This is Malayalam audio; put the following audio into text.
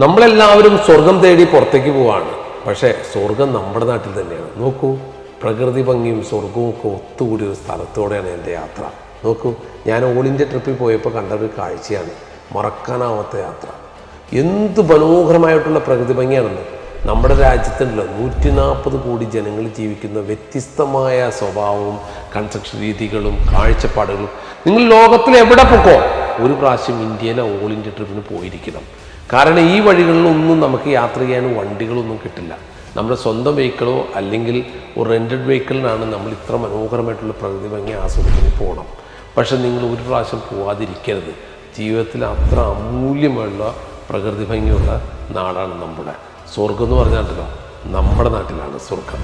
നമ്മളെല്ലാവരും സ്വർഗം തേടി പുറത്തേക്ക് പോവാണ്. പക്ഷേ സ്വർഗം നമ്മുടെ നാട്ടിൽ തന്നെയാണ്. നോക്കൂ, പ്രകൃതി ഭംഗിയും സ്വർഗവും ഒക്കെ ഒത്തുകൂടിയ ഒരു സ്ഥലത്തോടെയാണ് എൻ്റെ യാത്ര. നോക്കൂ, ഞാൻ ഓൾ ഇന്ത്യ ട്രിപ്പിൽ പോയപ്പോൾ കണ്ട ഒരു കാഴ്ചയാണ്, മറക്കാനാവാത്ത യാത്ര. എന്ത് മനോഹരമായിട്ടുള്ള പ്രകൃതി ഭംഗിയാണെന്ന്. നമ്മുടെ രാജ്യത്തുണ്ടല്ലോ 140 കോടി ജനങ്ങൾ ജീവിക്കുന്ന വ്യത്യസ്തമായ സ്വഭാവവും കൺസ്ട്രക്ഷൻ രീതികളും കാഴ്ചപ്പാടുകളും. നിങ്ങൾ ലോകത്തിൽ എവിടെ പോക്കോ ഒരു പ്രാവശ്യം ഇന്ത്യയിലെ ഓൾ ഇന്ത്യ ട്രിപ്പിന് പോയിരിക്കണം. കാരണം ഈ വഴികളിലൊന്നും നമുക്ക് യാത്ര ചെയ്യാൻ വണ്ടികളൊന്നും കിട്ടില്ല. നമ്മുടെ സ്വന്തം വെഹിക്കിളോ അല്ലെങ്കിൽ ഒരു റെൻറ്റഡ് വെഹിക്കിളിനാണ് നമ്മൾ ഇത്ര മനോഹരമായിട്ടുള്ള പ്രകൃതി ഭംഗി ആസ്വദിക്കാൻ പോകണം. പക്ഷെ നിങ്ങൾ ഒരു പ്രാവശ്യം പോവാതിരിക്കരുത്. ജീവിതത്തിൽ അത്ര അമൂല്യമുള്ള പ്രകൃതി ഭംഗിയുള്ള നാടാണ് നമ്മുടെ. സ്വർഗം എന്ന് പറഞ്ഞാലോ നമ്മുടെ നാട്ടിലാണ് സ്വർഗം.